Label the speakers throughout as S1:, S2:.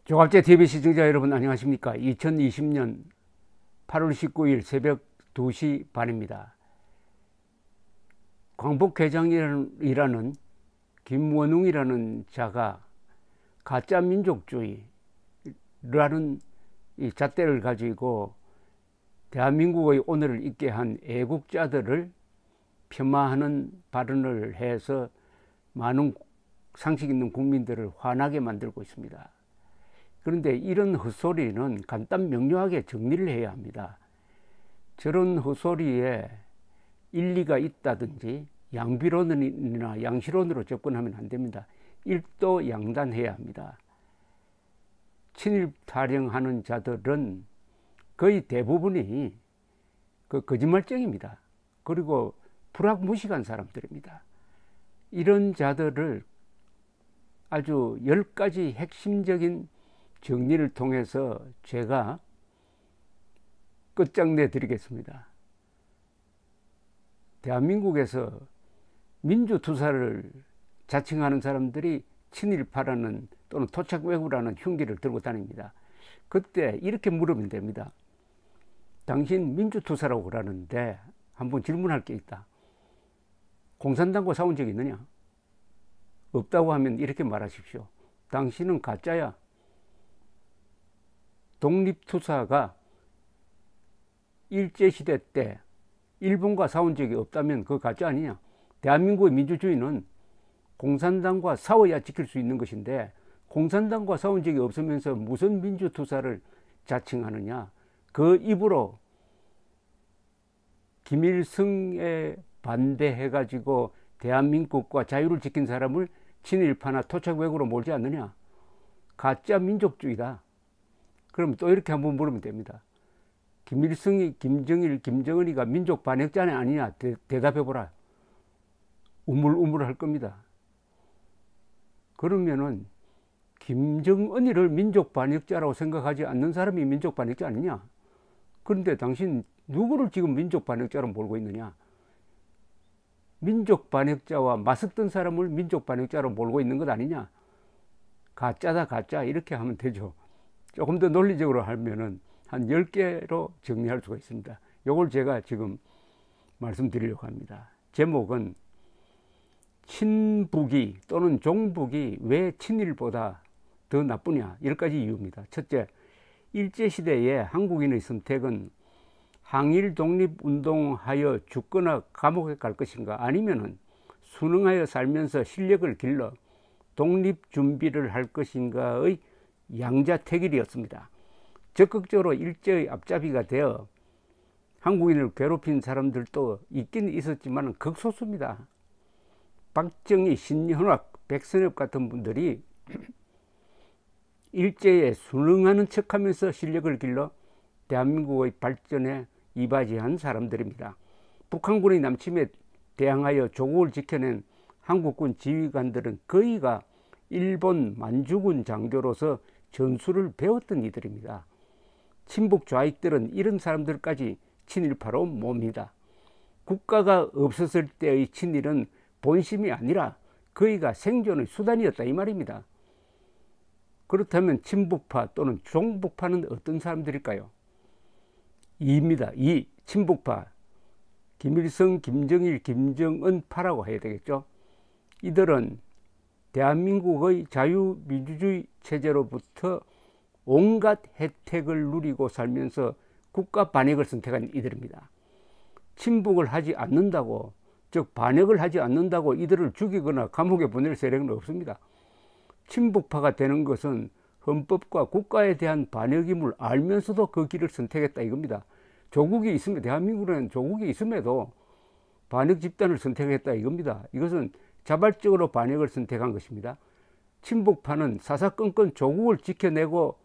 S1: 조갑제 TV 시청자 여러분 안녕하십니까. 2020년 8월 19일 새벽 2시 반입니다. 광복회장이라는 김원웅이라는 자가 가짜 민족주의라는 이 잣대를 가지고 대한민국의 오늘을 있게 한 애국자들을 폄하하는 발언을 해서 많은 상식 있는 국민들을 화나게 만들고 있습니다. 그런데 이런 헛소리는 간단 명료하게 정리를 해야 합니다. 저런 헛소리에 일리가 있다든지 양비론이나 양시론으로 접근하면 안 됩니다. 일도양단해야 합니다. 친일 타령하는 자들은 거의 대부분이 거짓말쟁입니다. 그리고 불학무식한 사람들입니다. 이런 자들을 아주 10가지 핵심적인 정리를 통해서 제가 끝장내 드리겠습니다. 대한민국에서 민주투사를 자칭하는 사람들이 친일파라는 또는 토착외구라는 흉기를 들고 다닙니다. 그때 이렇게 물으면 됩니다. 당신 민주투사라고 그러는데 한번 질문할 게 있다. 공산당과 싸운 적이 있느냐? 없다고 하면 이렇게 말하십시오. 당신은 가짜야. 독립투사가 일제시대 때 일본과 싸운 적이 없다면 그거 가짜 아니냐? 대한민국의 민주주의는 공산당과 싸워야 지킬 수 있는 것인데 공산당과 싸운 적이 없으면서 무슨 민주투사를 자칭하느냐? 그 입으로 김일성에 반대해가지고 대한민국과 자유를 지킨 사람을 친일파나 토착외구로 몰지 않느냐? 가짜 민족주의다. 그럼 또 이렇게 한번 물으면 됩니다. 김일성이, 김정일, 김정은이가 민족 반역자는 아니냐? 대답해보라. 우물우물 할 겁니다. 그러면은 김정은이를 민족 반역자라고 생각하지 않는 사람이 민족 반역자 아니냐? 그런데 당신 누구를 지금 민족 반역자로 몰고 있느냐? 민족 반역자와 맞섰던 사람을 민족 반역자로 몰고 있는 것 아니냐? 가짜다 가짜 이렇게 하면 되죠. 조금 더 논리적으로 하면은 한 10개로 정리할 수가 있습니다. 이걸 제가 지금 말씀드리려고 합니다. 제목은 친북이 또는 종북이 왜 친일보다 더 나쁘냐? 10가지 이유입니다. 첫째, 일제시대에 한국인의 선택은 항일 독립운동하여 죽거나 감옥에 갈 것인가 아니면은 순응하여 살면서 실력을 길러 독립준비를 할 것인가의 양자택일이었습니다. 적극적으로 일제의 앞잡이가 되어 한국인을 괴롭힌 사람들도 있긴 있었지만 극소수입니다. 박정희, 신현악, 백선엽 같은 분들이 일제에 순응하는 척하면서 실력을 길러 대한민국의 발전에 이바지한 사람들입니다. 북한군의 남침에 대항하여 조국을 지켜낸 한국군 지휘관들은 거의가 일본 만주군 장교로서 전술을 배웠던 이들입니다. 친북 좌익들은 이런 사람들까지 친일파로 봅니다. 국가가 없었을 때의 친일은 본심이 아니라 거의가 생존의 수단이었다 이 말입니다. 그렇다면 친북파 또는 종북파는 어떤 사람들일까요? 2입니다. 2. 친북파. 김일성, 김정일, 김정은파라고 해야 되겠죠. 이들은 대한민국의 자유민주주의 체제로부터 온갖 혜택을 누리고 살면서 국가 반역을 선택한 이들입니다. 친북을 하지 않는다고, 즉 반역을 하지 않는다고 이들을 죽이거나 감옥에 보낼 세력은 없습니다. 친북파가 되는 것은 헌법과 국가에 대한 반역임을 알면서도 그 길을 선택했다 이겁니다. 조국이 있으면, 대한민국에는 조국이 있음에도 반역 집단을 선택했다 이겁니다. 이것은 자발적으로 반역을 선택한 것입니다. 친북파는 사사건건 조국을 지켜내고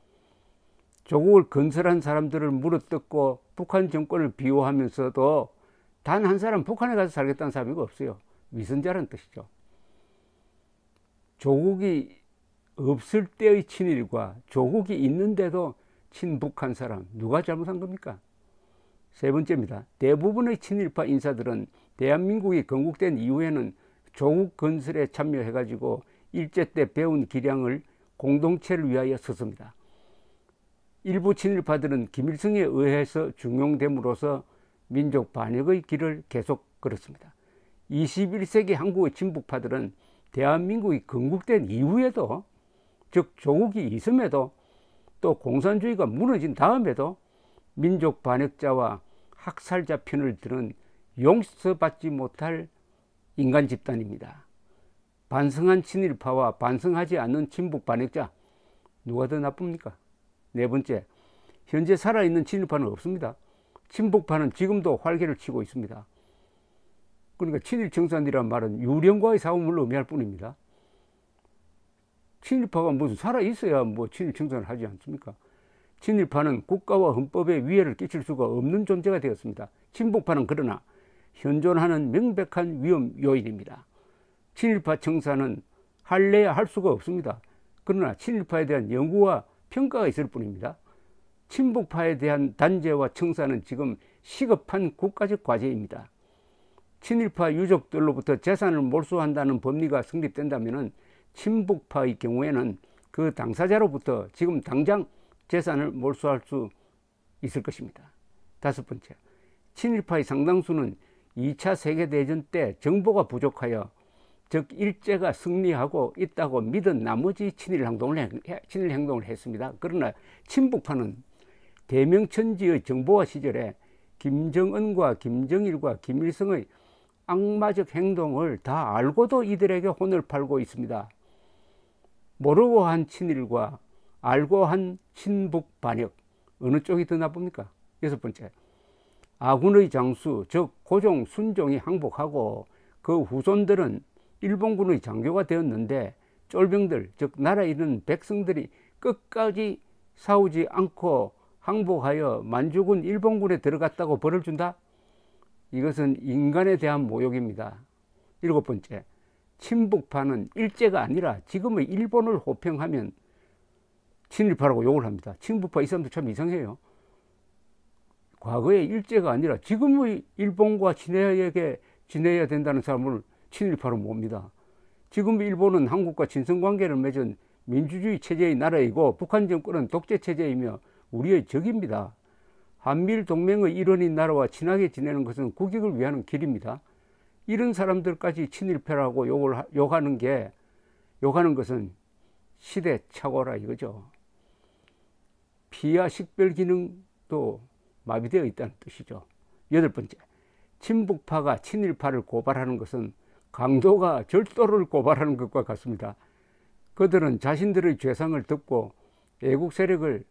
S1: 조국을 건설한 사람들을 물어뜯고 북한 정권을 비호하면서도 단 한 사람 북한에 가서 살겠다는 사람이 없어요. 위선자라는 뜻이죠. 조국이 없을 때의 친일과 조국이 있는데도 친북한 사람, 누가 잘못한 겁니까? 세 번째입니다. 대부분의 친일파 인사들은 대한민국이 건국된 이후에는 조국 건설에 참여해가지고 일제 때 배운 기량을 공동체를 위하여 섰습니다. 일부 친일파들은 김일성에 의해서 중용됨으로써 민족 반역의 길을 계속 걸었습니다. 21세기 한국의 진북파들은 대한민국이 건국된 이후에도, 즉 조국이 있음에도, 또 공산주의가 무너진 다음에도 민족 반역자와 학살자 편을 드는 용서받지 못할 인간 집단입니다. 반성한 친일파와 반성하지 않는 진북 반역자, 누가 더 나쁩니까? 네 번째, 현재 살아있는 친일파는 없습니다. 친북파는 지금도 활개를 치고 있습니다. 그러니까 친일청산이란 말은 유령과의 싸움을 의미할 뿐입니다. 친일파가 무슨 살아있어야 뭐 친일청산을 하지 않습니까? 친일파는 국가와 헌법에 위해를 끼칠 수가 없는 존재가 되었습니다. 친북파는 그러나 현존하는 명백한 위험 요인입니다. 친일파 청산은 할래야 할 수가 없습니다. 그러나 친일파에 대한 연구와 평가가 있을 뿐입니다. 친북파에 대한 단죄와 청산은 지금 시급한 국가적 과제입니다. 친일파 유족들로부터 재산을 몰수한다는 법리가 성립된다면 친북파의 경우에는 그 당사자로부터 지금 당장 재산을 몰수할 수 있을 것입니다. 다섯 번째, 친일파의 상당수는 2차 세계대전 때 정보가 부족하여, 즉 일제가 승리하고 있다고 믿은 나머지 친일 행동을 했습니다. 그러나 친북파는 대명천지의 정보화 시절에 김정은과 김정일과 김일성의 악마적 행동을 다 알고도 이들에게 혼을 팔고 있습니다. 모르고 한 친일과 알고 한 친북 반역, 어느 쪽이 더 나쁩니까? 여섯 번째, 아군의 장수, 즉 고종, 순종이 항복하고 그 후손들은 일본군의 장교가 되었는데 쫄병들, 즉 나라에 있는 백성들이 끝까지 싸우지 않고 항복하여 만주군 일본군에 들어갔다고 벌을 준다? 이것은 인간에 대한 모욕입니다. 일곱 번째, 친북파는 일제가 아니라 지금의 일본을 호평하면 친일파라고 욕을 합니다. 친북파 이 사람도 참 이상해요. 과거에 일제가 아니라 지금의 일본과 지내야 된다는 사람을 친일파로 봅니다. 지금 일본은 한국과 친선관계를 맺은 민주주의 체제의 나라이고 북한 정권은 독재 체제이며 우리의 적입니다. 한미일 동맹의 일원인 나라와 친하게 지내는 것은 국익을 위한 길입니다. 이런 사람들까지 친일파라고 욕하는 것은 시대착오라 이거죠. 피하 식별 기능도 마비되어 있다는 뜻이죠. 여덟 번째, 친북파가 친일파를 고발하는 것은 강도가 절도를 고발하는 것과 같습니다. 그들은 자신들의 죄상을 덮고 애국 세력을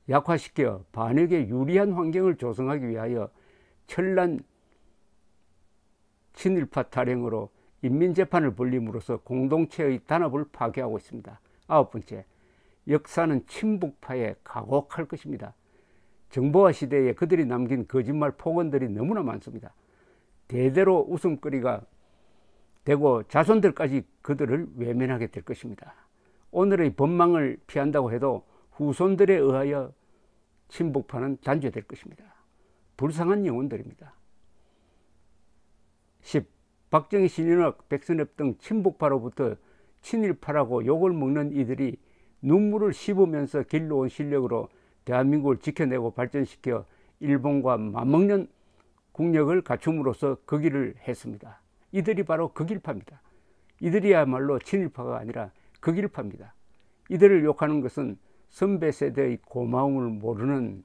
S1: 약화시켜 반역에 유리한 환경을 조성하기 위하여 천란 친일파 탈행으로 인민재판을 벌림으로써 공동체의 단합을 파괴하고 있습니다. 아홉 번째, 역사는 친북파에 가곡할 것입니다. 정보화 시대에 그들이 남긴 거짓말 폭언들이 너무나 많습니다. 대대로 웃음거리가 되고 자손들까지 그들을 외면하게 될 것입니다. 오늘의 법망을 피한다고 해도 후손들에 의하여 친북파는 단죄될 것입니다. 불쌍한 영혼들입니다. 10. 박정희, 신인학, 백선엽 등 친북파로부터 친일파라고 욕을 먹는 이들이 눈물을 씹으면서 길러온 실력으로 대한민국을 지켜내고 발전시켜 일본과 맞먹는 국력을 갖춤으로써 그 길을 했습니다. 이들이 바로 그 길파입니다. 이들이야말로 친일파가 아니라 그 길파입니다. 이들을 욕하는 것은 선배 세대의 고마움을 모르는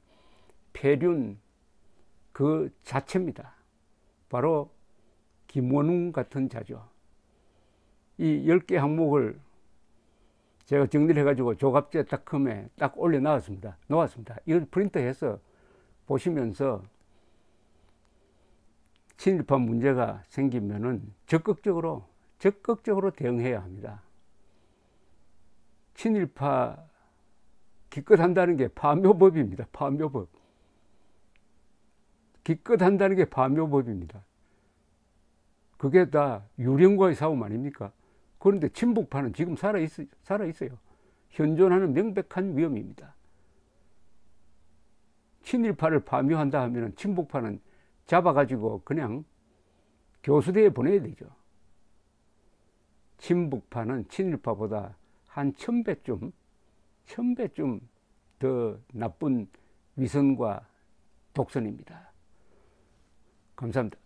S1: 폐륜 그 자체입니다. 바로 김원웅 같은 자죠. 이 10개 항목을 제가 정리를 해가지고 조갑제닷컴에 딱 올려놓았습니다. 이걸 프린트해서 보시면서 친일파 문제가 생기면은 적극적으로 대응해야 합니다. 친일파 기껏 한다는 게 파묘법입니다. 파묘법. 기껏 한다는 게 파묘법입니다. 그게 다 유령과의 싸움 아닙니까? 그런데 친북파는 지금 살아있어요. 현존하는 명백한 위험입니다. 친일파를 파묘한다 하면 친북파는 잡아가지고 그냥 교수대에 보내야 되죠. 친북파는 친일파보다 한 1000배쯤 더 나쁜 위선과 독선입니다. 감사합니다.